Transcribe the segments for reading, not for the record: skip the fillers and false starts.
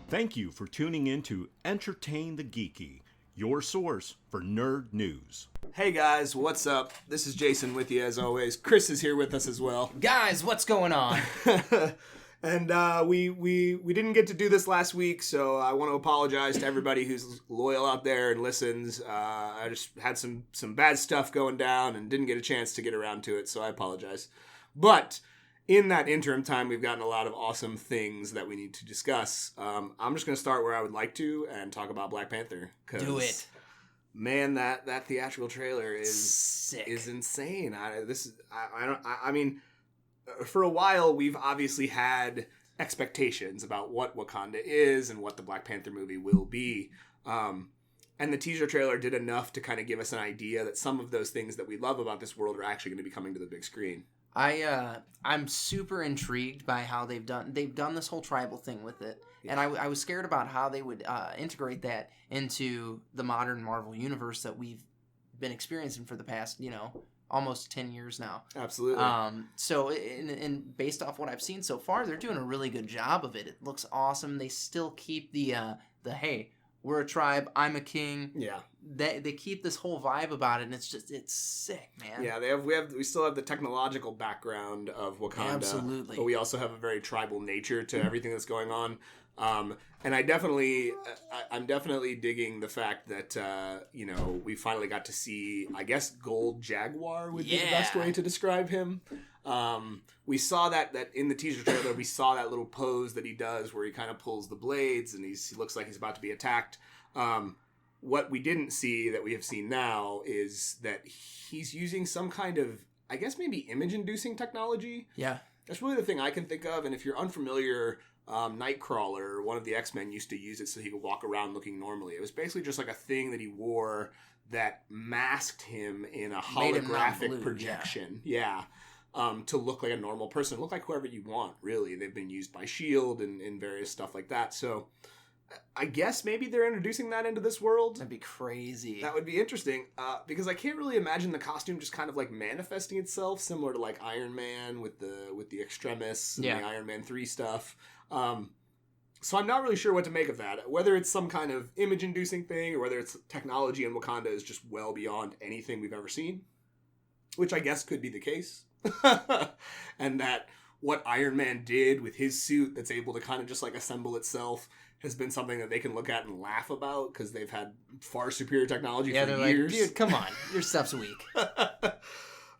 Thank you for tuning in to Entertain the Geeky, your source for nerd news. Hey guys, what's up? This is Jason with you as always. Chris is here with us as well. Guys, what's going on? And we didn't get to do this last week, so I want to apologize to everybody who's loyal out there and listens. I just had some bad stuff going down and didn't get a chance to get around to it, so I apologize. But in that interim time, we've gotten a lot of awesome things that we need to discuss. I'm just going to start where I would like to and talk about Black Panther. Do it. Man, that theatrical trailer is Sick. Is insane. I mean, for a while we've obviously had expectations about what Wakanda is and what the Black Panther movie will be. And the teaser trailer did enough to kind of give us an idea that some of those things that we love about this world are actually going to be coming to the big screen. I'm super intrigued by how they've done this whole tribal thing with it. Yeah. And I was scared about how they would integrate that into the modern Marvel universe that we've been experiencing for the past, almost 10 years now. Absolutely. So and based off what I've seen so far, they're doing a really good job of it. It looks awesome. They still keep the hey, we're a tribe, I'm a king. Yeah. They keep this whole vibe about it, and it's sick, man. Yeah, we still have the technological background of Wakanda. Absolutely. But we also have a very tribal nature to everything that's going on. And I'm definitely digging the fact that we finally got to see, I guess, Gold Jaguar would be the best way to describe him. We saw that in the teaser trailer. We saw that little pose that he does where he kind of pulls the blades and he looks like he's about to be attacked. What we didn't see that we have seen now is that he's using some kind of, I guess, maybe image-inducing technology. Yeah. That's really the thing I can think of. And if you're unfamiliar, Nightcrawler, one of the X-Men, used to use it so he could walk around looking normally. It was basically just like a thing that he wore that masked him in a holographic projection. Yeah. To look like a normal person. Look like whoever you want, really. They've been used by S.H.I.E.L.D. and various stuff like that. So I guess maybe they're introducing that into this world. That'd be crazy. That would be interesting, because I can't really imagine the costume just kind of like manifesting itself, similar to like Iron Man with the Extremis and the Iron Man 3 stuff. So I'm not really sure what to make of that. Whether it's some kind of image-inducing thing or whether it's technology in Wakanda is just well beyond anything we've ever seen, which I guess could be the case. And that what Iron Man did with his suit that's able to kind of just like assemble itself has been something that they can look at and laugh about because they've had far superior technology for years. Like, dude, come on, your stuff's weak. But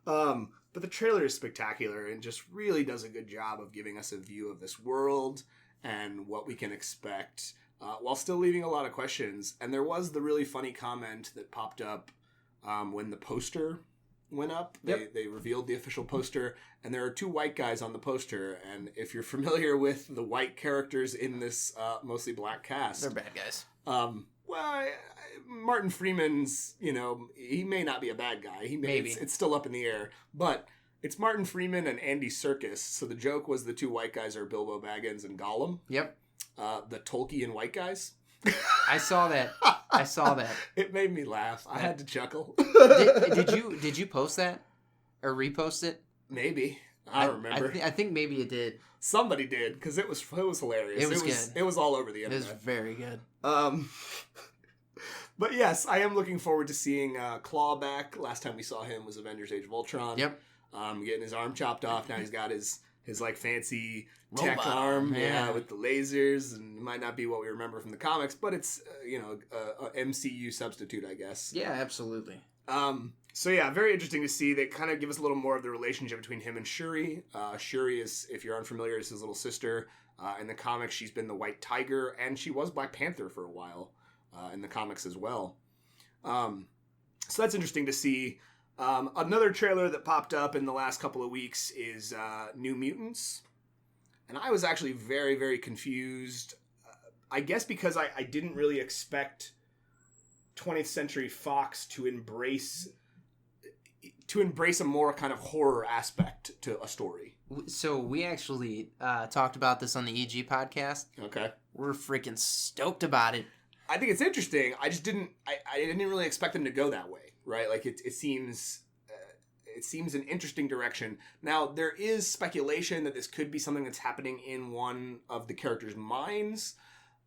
the trailer is spectacular and just really does a good job of giving us a view of this world and what we can expect, while still leaving a lot of questions. And there was the really funny comment that popped up when the poster went up. They revealed the official poster, and there are two white guys on the poster. And if you're familiar with the white characters in this mostly black cast, they're bad guys. Martin Freeman's, he may not be a bad guy. Maybe it's still up in the air, but it's Martin Freeman and Andy Serkis. So the joke was the two white guys are Bilbo Baggins and Gollum. Yep. The Tolkien white guys. I saw that. It made me laugh. I had to chuckle. Did you post that or repost it? Maybe. I don't remember. I think maybe it did. Somebody did, because it was hilarious. It was good. It was all over the internet. It was very good. But yes, I am looking forward to seeing Claw back. Last time we saw him was Avengers Age of Ultron. Yep. Getting his arm chopped off. Now he's got his like fancy robot tech arm, with the lasers, and it might not be what we remember from the comics, but it's a MCU substitute, I guess. Yeah, absolutely. So yeah, very interesting to see. They kind of give us a little more of the relationship between him and Shuri. Shuri is, if you're unfamiliar, is his little sister. In the comics, she's been the White Tiger, and she was Black Panther for a while in the comics as well. So that's interesting to see. Another trailer that popped up in the last couple of weeks is New Mutants. And I was actually very, very confused. I guess because I didn't really expect 20th Century Fox to embrace a more kind of horror aspect to a story. So we actually talked about this on the EG podcast. Okay. We're freaking stoked about it. I think it's interesting. I just didn't really expect them to go that way, right? Like it seems an interesting direction. Now, there is speculation that this could be something that's happening in one of the characters' minds.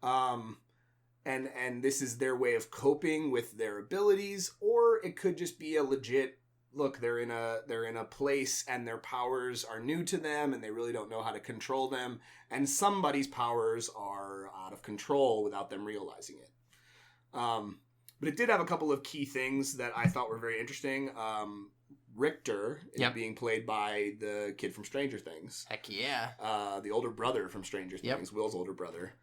And this is their way of coping with their abilities, or it could just be a legit look. They're in a place and their powers are new to them and they really don't know how to control them, and somebody's powers are out of control without them realizing it. But it did have a couple of key things that I thought were very interesting. Richter is being played by the kid from Stranger Things. Heck yeah. The older brother from Stranger Things, Will's older brother.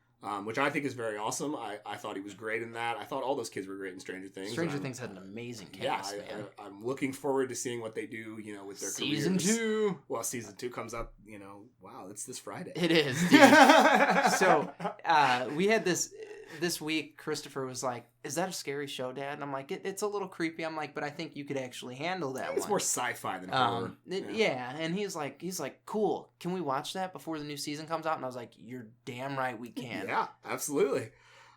Which I think is very awesome. I thought he was great in that. I thought all those kids were great in Stranger Things. Stranger Things had an amazing cast, man. I'm looking forward to seeing what they do, with their Season careers. 2. Well, Season 2 comes up, wow, it's this Friday. It is, dude. So, we had this week, Christopher was like, "Is that a scary show, Dad?" And I'm like, "It's a little creepy." I'm like, "But I think you could actually handle that one." It's more sci-fi than horror. And he's like, "Cool. Can we watch that before the new season comes out?" And I was like, "You're damn right we can." Yeah, absolutely.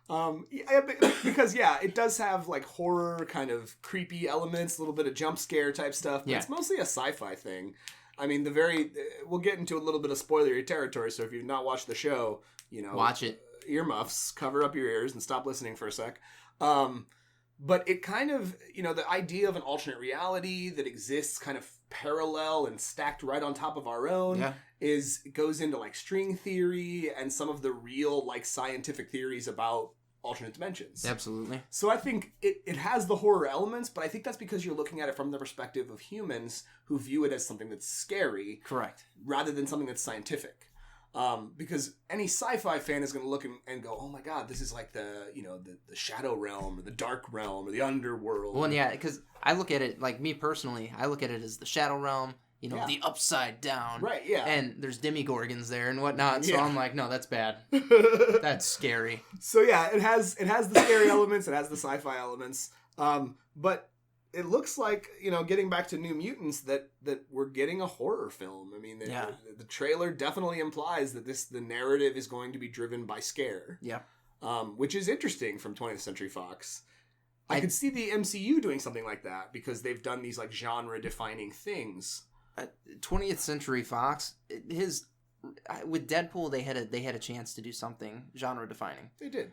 Because it does have like horror kind of creepy elements, a little bit of jump scare type stuff, but it's mostly a sci-fi thing. I mean, we'll get into a little bit of spoilery territory, so if you've not watched the show, watch it. Earmuffs, cover up your ears and stop listening for a sec. But it kind of, the idea of an alternate reality that exists kind of parallel and stacked right on top of our own goes into like string theory and some of the real like scientific theories about alternate dimensions. Absolutely. So I think it has the horror elements, but I think that's because you're looking at it from the perspective of humans who view it as something that's scary. Correct. Rather than something that's scientific. Because any sci-fi fan is going to look and go, "Oh my God, this is like the shadow realm or the dark realm or the underworld." Well, yeah, because I look at it, like me personally, I look at it as the shadow realm, the upside down. Right, yeah. And there's demigorgons there and whatnot, so I'm like, no, that's bad. That's scary. So yeah, it has the scary elements, it has the sci-fi elements, but it looks like, getting back to New Mutants, that we're getting a horror film. I mean, the trailer definitely implies that the narrative is going to be driven by scare. Yeah. Which is interesting from 20th Century Fox. I could see the MCU doing something like that because they've done these like genre-defining things. 20th Century Fox, with Deadpool, they had a chance to do something genre-defining. They did.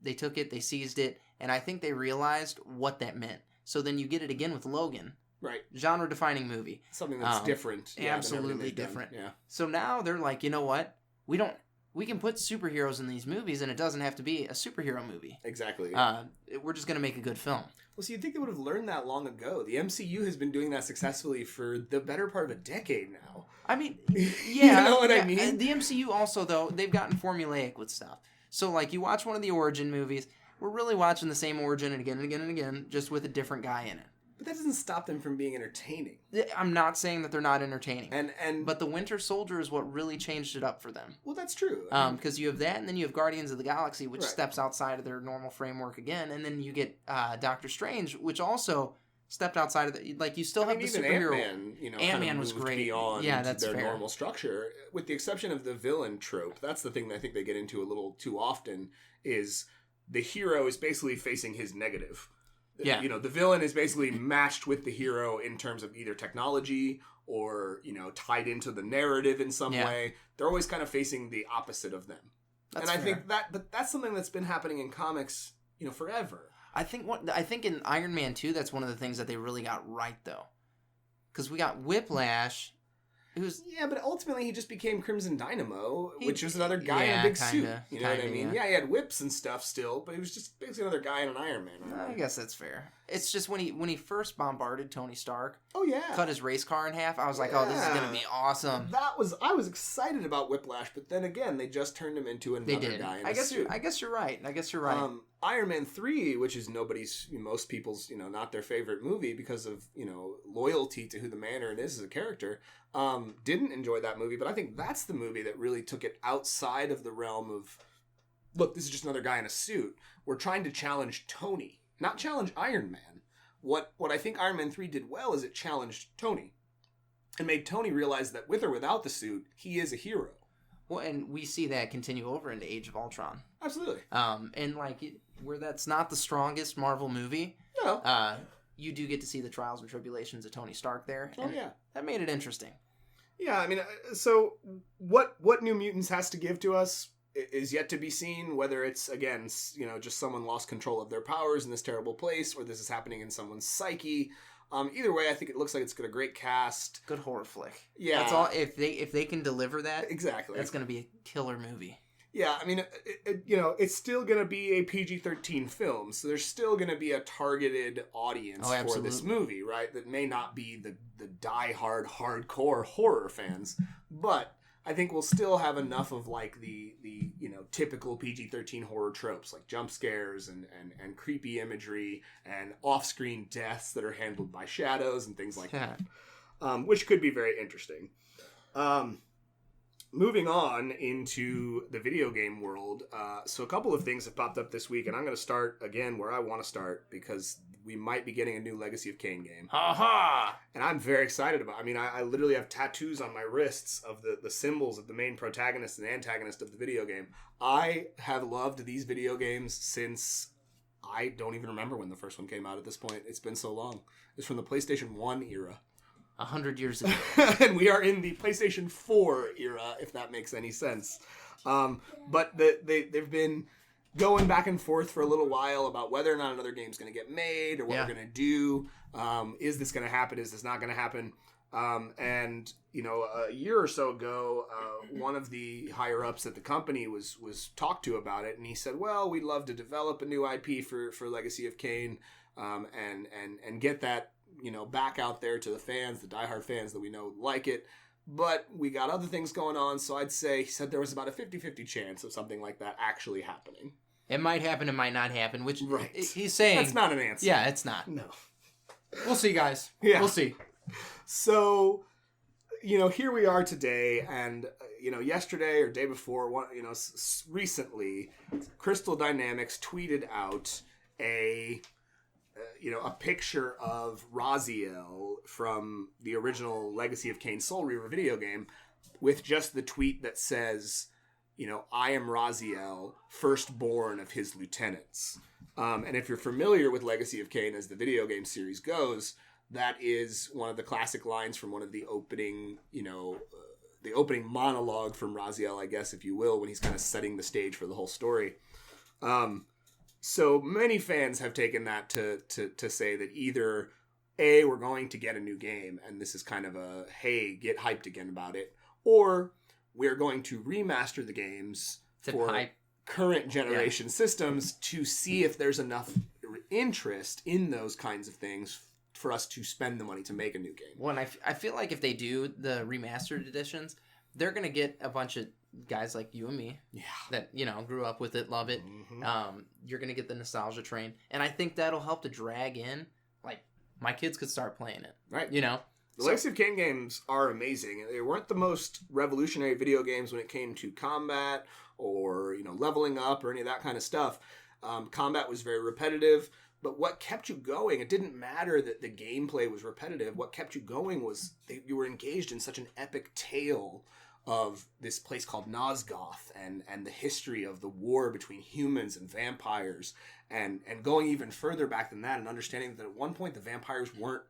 They took it, they seized it, and I think they realized what that meant. So then you get it again with Logan. Right. Genre-defining movie. Something that's different. Absolutely different. Yeah. So now they're like, you know what? We can put superheroes in these movies and it doesn't have to be a superhero movie. Exactly. We're just going to make a good film. Well, so you'd think they would have learned that long ago. The MCU has been doing that successfully for the better part of a decade now. I mean, yeah. You know what I mean? And the MCU also, though, they've gotten formulaic with stuff. So, like, you watch one of the origin movies, we're really watching the same origin and again and again and again, just with a different guy in it. But that doesn't stop them from being entertaining. I'm not saying that they're not entertaining. But the Winter Soldier is what really changed it up for them. Well, that's true. Because you have that, and then you have Guardians of the Galaxy, which steps outside of their normal framework again, and then you get Doctor Strange, which also stepped outside of the... Like, you still have the even superhero... Ant-Man, Ant-Man was great. Beyond that's their fair. normal structure, with the exception of the villain trope. That's the thing that I think they get into a little too often, is the hero is basically facing his negative. Yeah. The villain is basically matched with the hero in terms of either technology or, tied into the narrative in some way. They're always kind of facing the opposite of them. That's and I fair. think that's something that's been happening in comics, forever. I think in Iron Man 2, that's one of the things that they really got right, though. Because we got Whiplash... Yeah, but ultimately he just became Crimson Dynamo, which was another guy in a big suit. You know what I mean? Yeah, he had whips and stuff still, but he was just basically another guy in an Iron Man. I guess that's fair. It's just when he first bombarded Tony Stark, cut his race car in half, I was like, oh, this is going to be awesome. I was excited about Whiplash, but then again, they just turned him into another guy in a suit. I guess you're right. Iron Man 3, which is most people's, not their favorite movie because of, loyalty to who the Mandarin is as a character, didn't enjoy that movie, but I think that's the movie that really took it outside of the realm of, look, this is just another guy in a suit. We're trying to challenge Tony, not challenge Iron Man. What I think Iron Man 3 did well is it challenged Tony and made Tony realize that with or without the suit, he is a hero. Well, and we see that continue over into Age of Ultron. Absolutely. And where that's not the strongest Marvel movie, no. You do get to see the trials and tribulations of Tony Stark there. Oh, yeah. That made it interesting. Yeah, I mean, so what New Mutants has to give to us, is yet to be seen, whether it's, again, just someone lost control of their powers in this terrible place, or this is happening in someone's psyche. Either way, I think it looks like it's got a great cast. Good horror flick. Yeah. That's all. If they can deliver that, exactly, that's going to be a killer movie. Yeah, I mean, it's still going to be a PG-13 film, so there's still going to be a targeted audience for this movie, right? That may not be the die-hard, hardcore horror fans, but I think we'll still have enough of like the typical PG-13 horror tropes, like jump scares and creepy imagery and off-screen deaths that are handled by shadows and things like that, which could be very interesting. Moving on into the video game world, so a couple of things have popped up this week, and I'm going to start again where I want to start because we might be getting a new Legacy of Kain game. Ha! And I'm very excited about it. I mean, I literally have tattoos on my wrists of the symbols of the main protagonist and antagonist of the video game. I have loved these video games since I don't even remember when the first one came out at this point. It's been so long. It's from the PlayStation 1 era. 100 years ago. And we are in the PlayStation 4 era, if that makes any sense. But they've been going back and forth for a little while about whether or not another game's going to get made or what we're going to do. Is this going to happen? Is this not going to happen? And, a year or so ago, one of the higher-ups at the company was talked to about it, and he said, well, we'd love to develop a new IP for Legacy of Kain and get that back out there to the fans, the diehard fans that we know like it. But we got other things going on, so I'd say, he said there was about a 50-50 chance of something like that actually happening. It might happen, it might not happen, which right. He's saying... That's not an answer. Yeah, it's not. No. We'll see, guys. Yeah. We'll see. So, here we are today, and, yesterday or day before, recently, Crystal Dynamics tweeted out a picture of Raziel from the original Legacy of Kain Soul Reaver video game with just the tweet that says, I am Raziel, firstborn of his lieutenants. And if you're familiar with Legacy of Kain as the video game series goes, that is one of the classic lines from one of the opening, the opening monologue from Raziel, I guess, if you will, when he's kind of setting the stage for the whole story. So many fans have taken that to say that either A, we're going to get a new game, and this is kind of a, hey, get hyped again about it, or we're going to remaster the games for current generation systems to see if there's enough interest in those kinds of things for us to spend the money to make a new game. Well, and I feel like if they do the remastered editions, they're going to get a bunch of guys like you and me that grew up with it, love it. Mm-hmm. You're gonna get the nostalgia train, and I think that'll help to drag in, like, my kids could start playing it, right? The Legacy of Kain games are amazing. They weren't the most revolutionary video games when it came to combat or leveling up or any of that kind of stuff. Combat was very repetitive, but what kept you going, it didn't matter that the gameplay was repetitive. What kept you going was you were engaged in such an epic tale of this place called Nosgoth and the history of the war between humans and vampires, and going even further back than that, and understanding that at one point the vampires weren't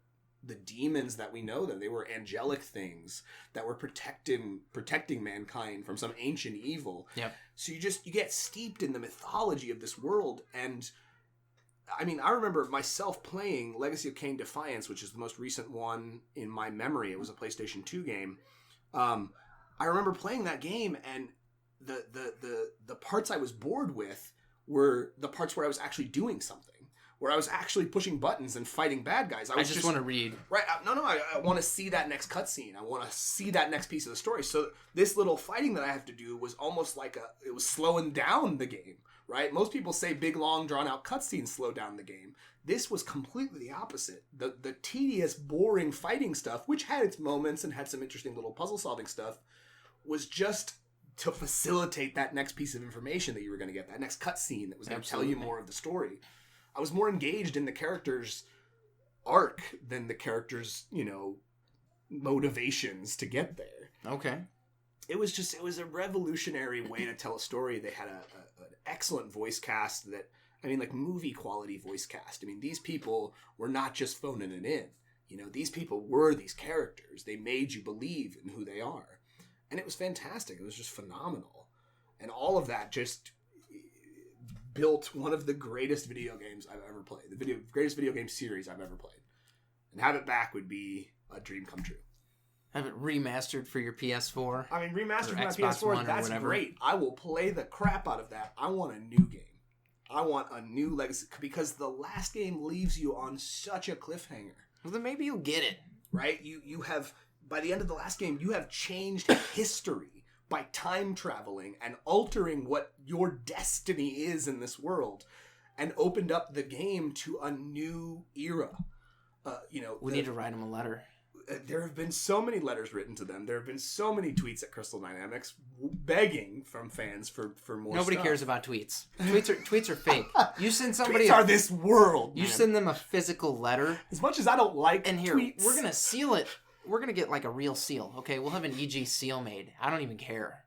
the demons that we know them. They were angelic things that were protecting mankind from some ancient evil. Yep. So you get steeped in the mythology of this world. And I mean, I remember myself playing Legacy of Kain Defiance, which is the most recent one in my memory. It was a PlayStation 2 game. I remember playing that game, and the parts I was bored with were the parts where I was actually doing something, where I was actually pushing buttons and fighting bad guys. I just want to read. Right. I want to see that next cutscene. I want to see that next piece of the story. So this little fighting that I have to do was almost like it was slowing down the game, right? Most people say big, long, drawn-out cutscenes slow down the game. This was completely the opposite. The tedious, boring fighting stuff, which had its moments and had some interesting little puzzle-solving stuff, was just to facilitate that next piece of information that you were going to get, that next cutscene that was going to tell you more of the story. I was more engaged in the character's arc than the character's, motivations to get there. Okay. It was a revolutionary way to tell a story. They had an excellent voice cast movie quality voice cast. I mean, these people were not just phoning it in. These people were these characters. They made you believe in who they are. And it was fantastic. It was just phenomenal. And all of that just built one of the greatest video games I've ever played. The greatest video game series I've ever played. And have it back would be a dream come true. Have it remastered for your PS4. I mean, remastered for my Xbox PS4, One or that's whatever. great. I will play the crap out of that. I want a new game. I want a new Legacy, because the last game leaves you on such a cliffhanger. Well, then maybe you'll get it. Right? You have, by the end of the last game, you have changed history by time traveling and altering what your destiny is in this world, and opened up the game to a new era. We need to write him a letter. There have been so many letters written to them. There have been so many tweets at Crystal Dynamics begging from fans for more Nobody stuff. cares about tweets. Tweets are fake. You send somebody... Tweets are this world, You man. send them a physical letter. As much as I don't like And here, tweets. we're going to seal it. We're going to get like a real seal, okay? We'll have an EG seal made. I don't even care.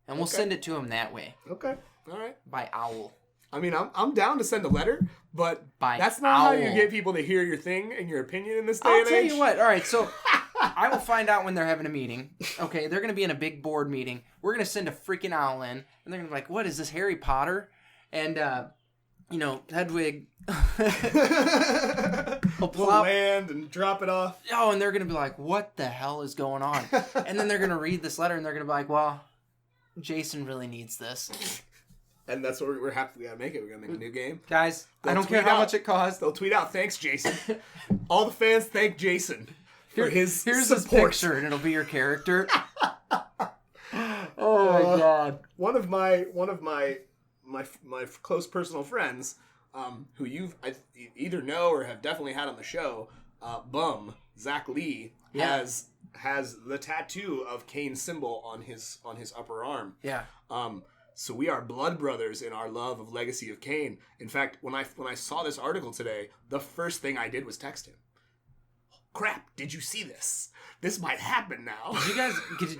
And we'll send it to him that way. Okay. All right. By owl. I mean, I'm down to send a letter, but By that's not how you owl. get people to hear your thing and your opinion in this day I'll and tell age. you what. All right, so I will find out when they're having a meeting. Okay, they're going to be in a big board meeting. We're going to send a freaking owl in, and they're going to be like, what is this, Harry Potter? And, Hedwig will We'll plop. land and drop it off. Oh, and they're going to be like, what the hell is going on? And then they're going to read this letter, and they're going to be like, well, Jason really needs this. And that's what we're happy. We gotta make it. We gotta make a new game. Guys, I They'll don't care tweet how out. much it costs. They'll tweet out, "Thanks, Jason." All the fans thank Jason for his Here's support. his picture, and it'll be your character. Oh my god! One of my close personal friends, who either know or have definitely had on the show, Zach Lee, Yeah. has the tattoo of Kain's symbol on his upper arm. Yeah. So we are blood brothers in our love of Legacy of Kain. In fact, when I saw this article today, the first thing I did was text him. Crap! Did you see this? This might happen now.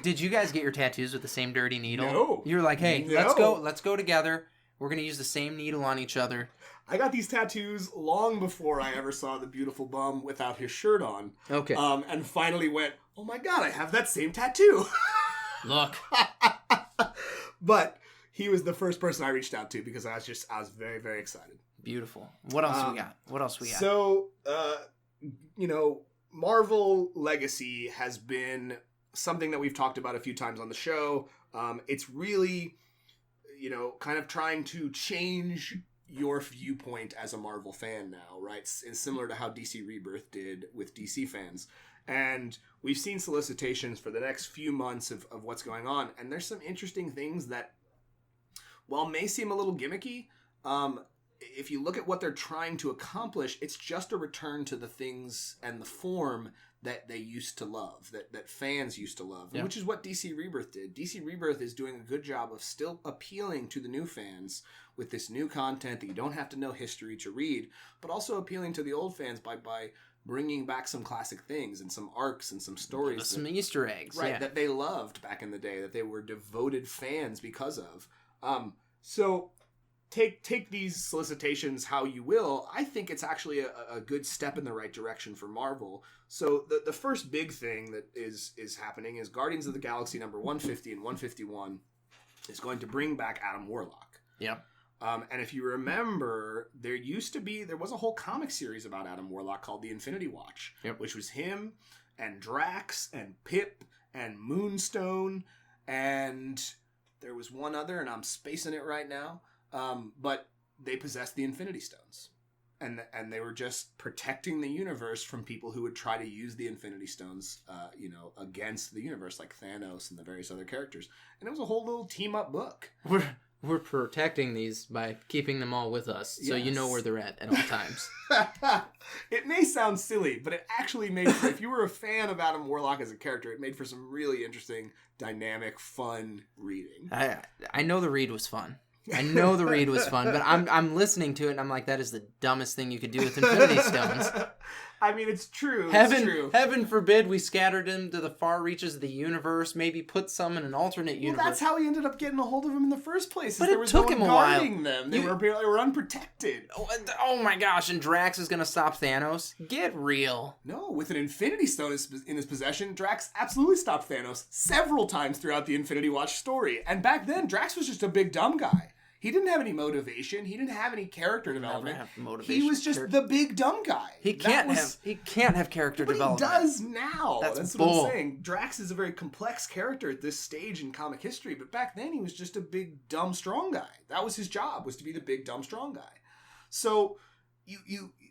Did you guys get your tattoos with the same dirty needle? No. You're like, hey, No. let's go together. We're gonna use the same needle on each other. I got these tattoos long before I ever saw the beautiful bum without his shirt on. Okay. And finally went, oh my god, I have that same tattoo. Look. But he was the first person I reached out to because I was very, very excited. Beautiful. What else we got? So, Marvel Legacy has been something that we've talked about a few times on the show. It's really, kind of trying to change your viewpoint as a Marvel fan now, right? It's similar to how DC Rebirth did with DC fans. And we've seen solicitations for the next few months of what's going on. And there's some interesting things that, while may seem a little gimmicky, if you look at what they're trying to accomplish, it's just a return to the things and the form that they used to love, that fans used to love, Yeah. which is what DC Rebirth did. DC Rebirth is doing a good job of still appealing to the new fans with this new content that you don't have to know history to read, but also appealing to the old fans by bringing back some classic things and some arcs and some stories. Some Easter eggs. Right, Yeah. that they loved back in the day, that they were devoted fans because of. So take these solicitations how you will. I think it's actually a good step in the right direction for Marvel. So the first big thing that is happening is Guardians of the Galaxy number 150 and 151 is going to bring back Adam Warlock. Yeah. And if you remember, there was a whole comic series about Adam Warlock called The Infinity Watch, Yep. which was him and Drax and Pip and Moonstone, and there was one other, and I'm spacing it right now, but they possessed the Infinity Stones. And they were just protecting the universe from people who would try to use the Infinity Stones, against the universe, like Thanos and the various other characters. And it was a whole little team-up book. We're protecting these by keeping them all with us, so you know Yes. where they're at all times. It may sound silly, but it actually made for, if you were a fan of Adam Warlock as a character, it made for some really interesting, dynamic, fun reading. I know the read was fun. but I'm listening to it and I'm like, that is the dumbest thing you could do with Infinity Stones. I mean, it's true. It's true. Heaven forbid we scattered him to the far reaches of the universe. Maybe put some in an alternate universe. Well, that's how he ended up getting a hold of him in the first place. But there it was took no him one a while. guarding them. They were unprotected. Oh my gosh! And Drax is gonna stop Thanos. Get real. No, with an Infinity Stone in his possession, Drax absolutely stopped Thanos several times throughout the Infinity Watch story. And back then, Drax was just a big dumb guy. He didn't have any motivation. He didn't have any character development. He was just the big dumb guy. He can't have character development. He does now. That's what bull. I'm saying. Drax is a very complex character at this stage in comic history, but back then he was just a big dumb strong guy. That was his job, was to be the big dumb strong guy. So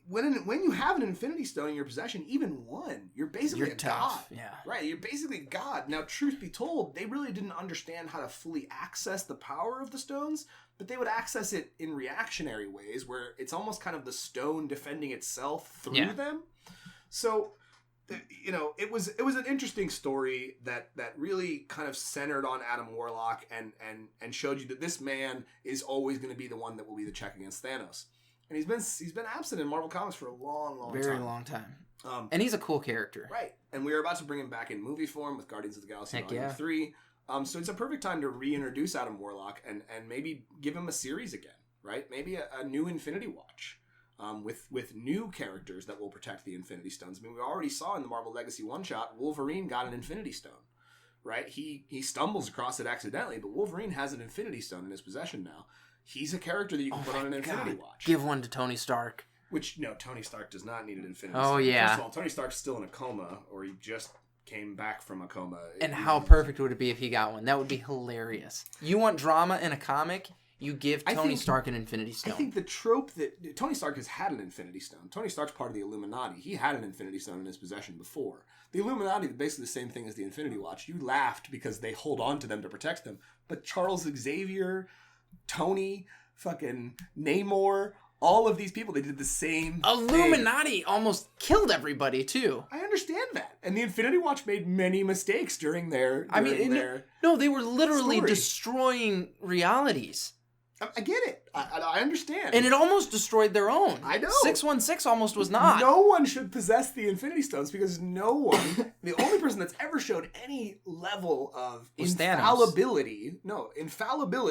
when you have an Infinity Stone in your possession, even one, you're basically tough. god. Yeah. Right, you're basically god. Now, truth be told, they really didn't understand how to fully access the power of the stones, but they would access it in reactionary ways where it's almost kind of the stone defending itself through them. So, it was an interesting story that really kind of centered on Adam Warlock and showed you that this man is always going to be the one that will be the check against Thanos. And he's been absent in Marvel Comics for a long time. Very long time. And he's a cool character. Right. And we are about to bring him back in movie form with Guardians of the Galaxy Volume 3. So it's a perfect time to reintroduce Adam Warlock and maybe give him a series again, right? Maybe a new Infinity Watch with new characters that will protect the Infinity Stones. I mean, we already saw in the Marvel Legacy one-shot, Wolverine got an Infinity Stone, right? He stumbles across it accidentally, but Wolverine has an Infinity Stone in his possession now. He's a character that you can put on an Infinity Watch. Give one to Tony Stark. Which, no, Tony Stark does not need an Infinity Stone. Oh, yeah. First of all, Tony Stark's still in a coma, or he just came back from a coma. And how perfect would it be if he got one? That would be hilarious. You want drama in a comic? You give Tony Stark an Infinity Stone. I think the trope that Tony Stark has had an Infinity Stone. Tony Stark's part of the Illuminati. He had an Infinity Stone in his possession before. The Illuminati is basically the same thing as the Infinity Watch. You laughed because they hold on to them to protect them. But Charles Xavier, Tony, fucking Namor, all of these people, they did the same Illuminati almost killed everybody, too. I understand that. And the Infinity Watch made many mistakes during their no, they were literally story. Destroying realities. I get it. I understand. And it almost destroyed their own. I know. 616 almost was not. No one should possess the Infinity Stones because no one, the only person that's ever showed any level of infallibility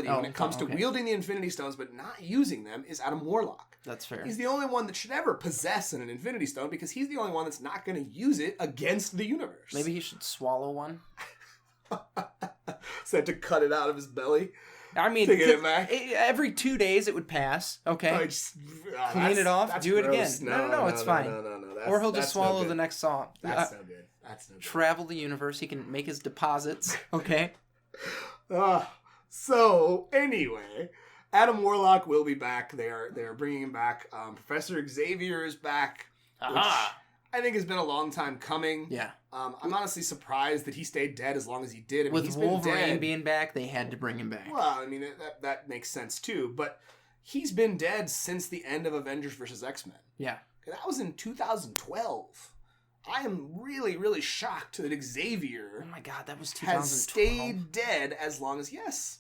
when it comes to wielding the Infinity Stones but not using them is Adam Warlock. That's fair. He's the only one that should ever possess an Infinity Stone because he's the only one that's not going to use it against the universe. Maybe he should swallow one. So to cut it out of his belly. I mean, every 2 days it would pass. Okay, clean it off, do it again. No, it's fine. No. Or he'll just swallow the next song. That's no good. That's no good. Travel the universe. He can make his deposits. Okay. So anyway, Adam Warlock will be back. They're bringing him back. Professor Xavier is back. Which I think has been a long time coming. Yeah. I'm honestly surprised that he stayed dead as long as he did. I mean, With he's Wolverine being back, they had to bring him back. Well, I mean, that makes sense too. But he's been dead since the end of Avengers vs. X-Men. Yeah. That was in 2012. I am really, really shocked that Xavier oh my God, that was 2012. has stayed dead as long as, yes.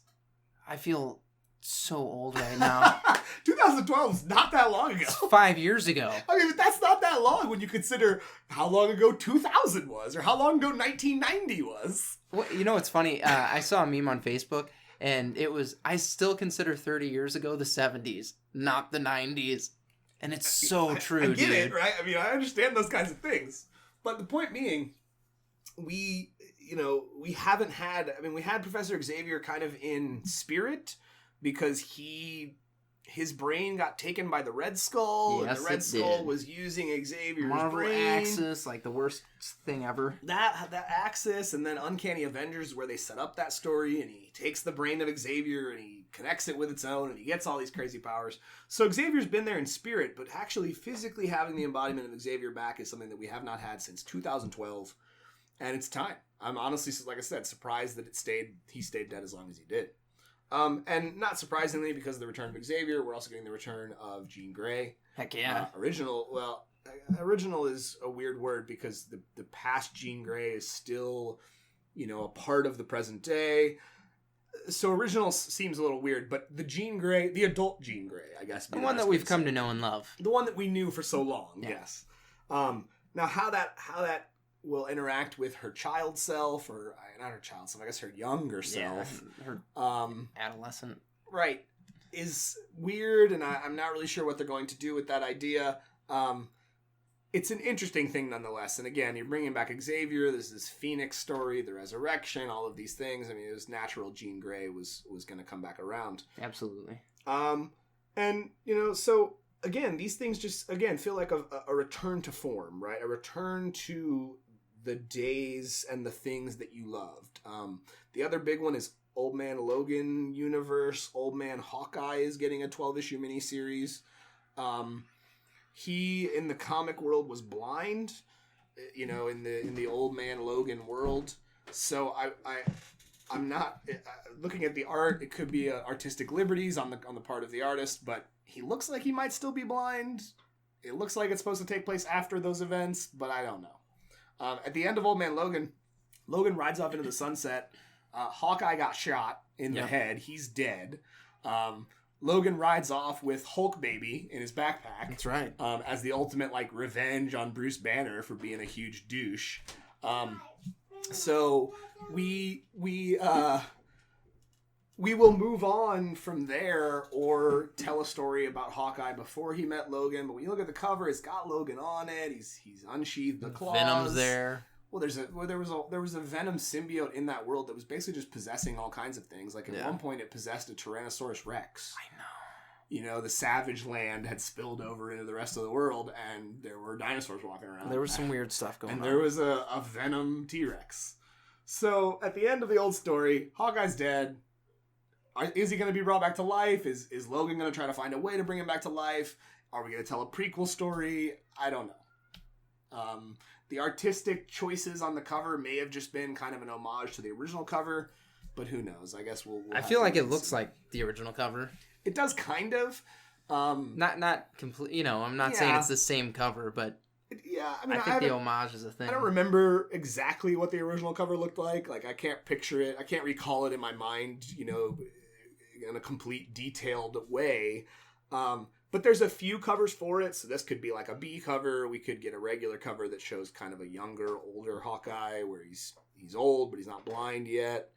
I feel so old right now. 2012 is not that long ago. It's 5 years ago. I mean, but that's not that long when you consider how long ago 2000 was or how long ago 1990 was. Well, you know what's funny? I saw a meme on Facebook, and it was, I still consider 30 years ago the 70s, not the 90s. And it's so true, dude. I get it, right? I mean, I understand those kinds of things. But the point being, we haven't had, we had Professor Xavier kind of in spirit, because his brain got taken by the Red Skull, and the Red Skull was using Xavier's Marvel brain. Axis, like the worst thing ever. That Axis, and then Uncanny Avengers, where they set up that story, and he takes the brain of Xavier and he connects it with its own, and he gets all these crazy powers. So Xavier's been there in spirit, but actually physically having the embodiment of Xavier back is something that we have not had since 2012, and it's time. I'm honestly, like I said, surprised that he stayed dead as long as he did. And not surprisingly, because of the return of Xavier, we're also getting the return of Jean Grey. Heck yeah. Original is a weird word because the past Jean Grey is still, a part of the present day. So original seems a little weird, but the Jean Grey, the adult Jean Grey, I guess. The one that we've come to know and love. The one that we knew for so long, yes. Now how that will interact with her child self, or not her child self, I guess her younger self, her adolescent, right, is weird, and I'm not really sure what they're going to do with that idea. It's an interesting thing nonetheless. And again, you're bringing back Xavier. There's this Phoenix story, the resurrection, all of these things. I mean, it was natural Jean Grey was going to come back around. Absolutely. And, so again, these things just, again, feel like a return to form, right? A return to the days and the things that you loved. The other big one is Old Man Logan universe. Old Man Hawkeye is getting a 12-issue miniseries. He, in the comic world, was blind, in the Old Man Logan world. So I'm not looking at the art. It could be artistic liberties on the part of the artist, but he looks like he might still be blind. It looks like it's supposed to take place after those events, but I don't know. At the end of Old Man Logan, Logan rides off into the sunset. Hawkeye got shot in the head. He's dead. Logan rides off with Hulk Baby in his backpack. That's right. As the ultimate revenge on Bruce Banner for being a huge douche. So we will move on from there, or tell a story about Hawkeye before he met Logan. But when you look at the cover, it's got Logan on it. He's unsheathed the claws. Venom's there. Well, there was a Venom symbiote in that world that was basically just possessing all kinds of things. Like at one point, it possessed a Tyrannosaurus Rex. I know. The Savage Land had spilled over into the rest of the world, and there were dinosaurs walking around. There was some weird stuff going on. And there was a Venom T-Rex. So at the end of the old story, Hawkeye's dead. Is he going to be brought back to life? Is Logan going to try to find a way to bring him back to life? Are we going to tell a prequel story? I don't know. The artistic choices on the cover may have just been kind of an homage to the original cover, but who knows? I guess we'll I feel like it looks like the original cover. It does kind of. Not complete. I'm not saying it's the same cover, but yeah, I think the homage is a thing. I don't remember exactly what the original cover looked like. I can't picture it. I can't recall it in my mind, in a complete detailed way. But there's a few covers for it, so this could be like a B cover. We could get a regular cover that shows kind of a younger, older Hawkeye where he's old, but he's not blind yet.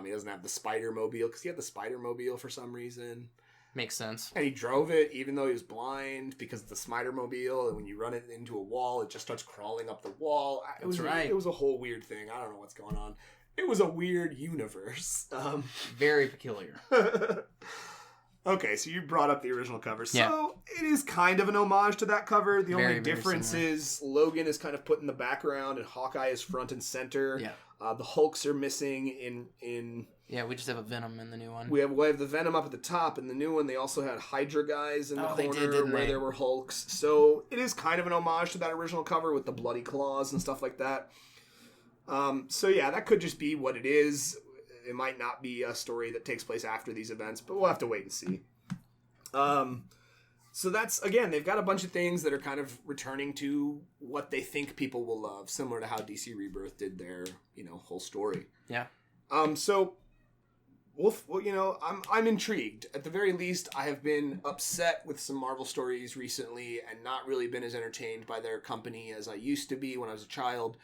He doesn't have the Spider-Mobile, because he had the Spider-Mobile for some reason. Makes sense. And he drove it even though he was blind because of the Spider-Mobile, and when you run it into a wall, it just starts crawling up the wall. It was a whole weird thing. I don't know what's going on. It was a weird universe. Very peculiar. Okay, so you brought up the original cover. So it is kind of an homage to that cover. The only difference is Logan is kind of put in the background and Hawkeye is front and center. Yeah. The Hulks are missing in Yeah, we just have a Venom in the new one. We have the Venom up at the top. In the new one, they also had Hydra guys in the corner where there were Hulks. So it is kind of an homage to that original cover with the bloody claws and stuff like that. So yeah, that could just be what it is. It might not be a story that takes place after these events, but we'll have to wait and see. So that's, again, they've got a bunch of things that are kind of returning to what they think people will love, similar to how DC Rebirth did their, whole story. Yeah. So, I'm intrigued. At the very least, I have been upset with some Marvel stories recently and not really been as entertained by their company as I used to be when I was a child.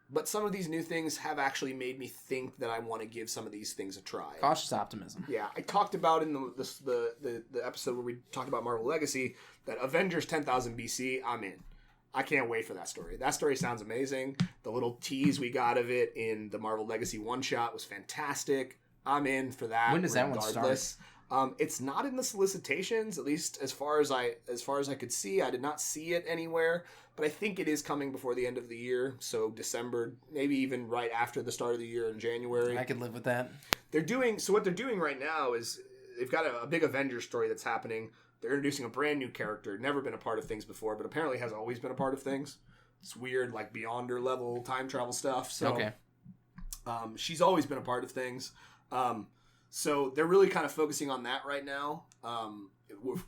But some of these new things have actually made me think that I want to give some of these things a try. Cautious optimism. Yeah, I talked about in the episode where we talked about Marvel Legacy that Avengers 10,000 BC, I'm in. I can't wait for that story. That story sounds amazing. The little tease we got of it in the Marvel Legacy one-shot was fantastic. I'm in for that. When does that one start? It's not in the solicitations, at least as far as I could see. I did not see it anywhere, but I think it is coming before the end of the year, so December, maybe even right after the start of the year in January. I could live with that. What they're doing right now is they've got a big Avengers story that's happening. They're introducing a brand new character, never been a part of things before, but apparently has always been a part of things. It's weird, like Beyonder level time travel stuff. So, okay. She's always been a part of things. So they're really kind of focusing on that right now,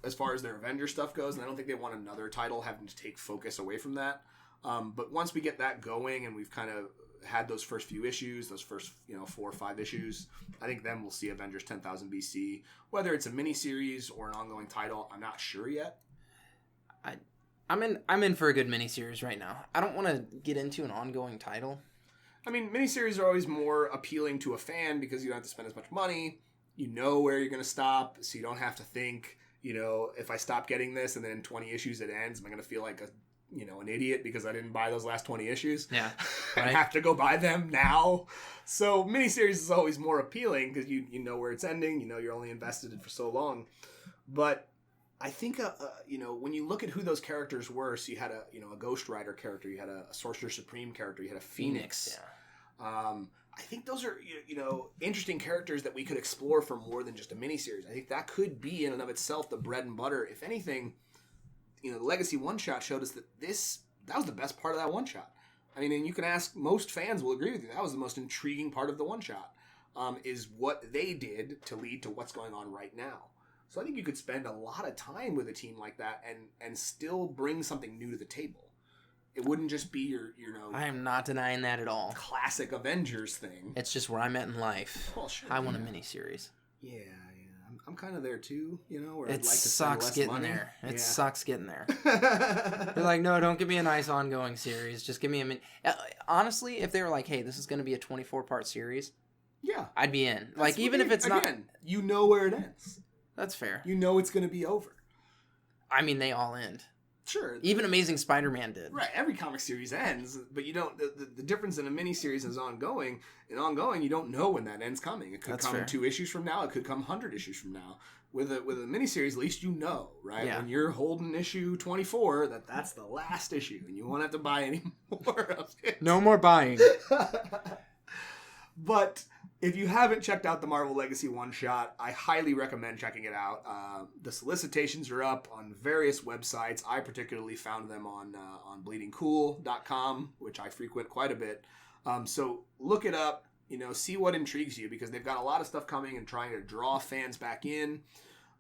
as far as their Avenger stuff goes, and I don't think they want another title having to take focus away from that. But once we get that going and we've kind of had those first few issues, those first 4 or 5 issues, I think then we'll see Avengers 10,000 BC. Whether it's a miniseries or an ongoing title, I'm not sure yet. I'm in for a good miniseries right now. I don't want to get into an ongoing title. I mean, miniseries are always more appealing to a fan because you don't have to spend as much money. You know where you're going to stop, so you don't have to think, if I stop getting this and then in 20 issues it ends, am I going to feel like an idiot because I didn't buy those last 20 issues? Yeah. And have to go buy them now. So miniseries is always more appealing because you know where it's ending. You're only invested in for so long. But I think, when you look at who those characters were, so you had a Ghost Rider character, you had a Sorcerer Supreme character, you had a Phoenix. Yeah. I think those are, interesting characters that we could explore for more than just a miniseries. I think that could be in and of itself the bread and butter. If anything, the Legacy one-shot showed us that that was the best part of that one-shot. I mean, and you can ask, most fans will agree with you, that was the most intriguing part of the one-shot, is what they did to lead to what's going on right now. So I think you could spend a lot of time with a team like that and still bring something new to the table. It wouldn't just be your I am not denying that at all. classic Avengers thing. It's just where I'm at in life. Well, sure, I want a miniseries. Yeah. I'm kind of there too, where It I'd like to spend sucks less getting money. there. It Yeah. sucks getting there. They're like, no, don't give me a nice ongoing series. Just give me honestly, if they were like, hey, this is going to be a 24-part series, Yeah. I'd be in. That's Like, even if it's not... you know where it ends. That's fair. You know it's going to be over. I mean, they all end. Sure. Even Amazing Spider-Man did. Right, every comic series ends, but you don't. The difference in a miniseries is ongoing. In ongoing, you don't know when that end's coming. It could That's come fair. 2 issues from now. It could come 100 issues from now. With a miniseries, at least you know, right? Yeah. When you're holding issue 24, that's the last issue, and you won't have to buy any more of it. No more buying. But if you haven't checked out the Marvel Legacy one-shot, I highly recommend checking it out. The solicitations are up on various websites. I particularly found them on bleedingcool.com, which I frequent quite a bit. So look it up, see what intrigues you, because they've got a lot of stuff coming and trying to draw fans back in.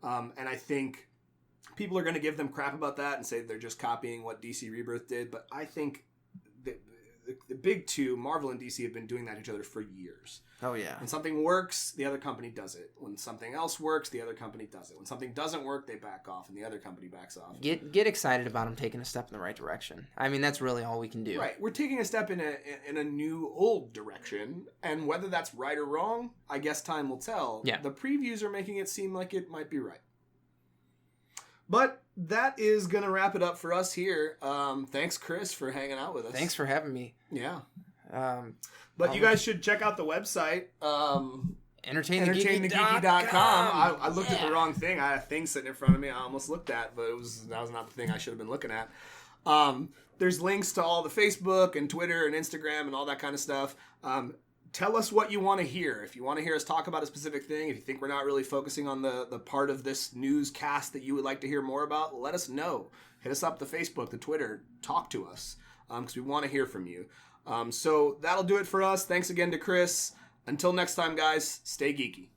And I think people are going to give them crap about that and say they're just copying what DC Rebirth did. But I think the big two, Marvel and DC, have been doing that to each other for years. Oh, yeah. When something works, the other company does it. When something else works, the other company does it. When something doesn't work, they back off, and the other company backs off. Get excited about them taking a step in the right direction. I mean, that's really all we can do. Right. We're taking a step in a new old direction, and whether that's right or wrong, I guess time will tell. Yeah. The previews are making it seem like it might be right. But that is going to wrap it up for us here. Thanks, Chris, for hanging out with us. Thanks for having me. Yeah. But you guys should check out the website. EntertainTheGeeky.com. I looked at the wrong thing. I had a thing sitting in front of me I almost looked at, but that was not the thing I should have been looking at. There's links to all the Facebook and Twitter and Instagram and all that kind of stuff. Tell us what you want to hear. If you want to hear us talk about a specific thing, if you think we're not really focusing on the part of this newscast that you would like to hear more about, let us know. Hit us up, the Facebook, the Twitter. Talk to us, because we want to hear from you. So that'll do it for us. Thanks again to Chris. Until next time, guys, stay geeky.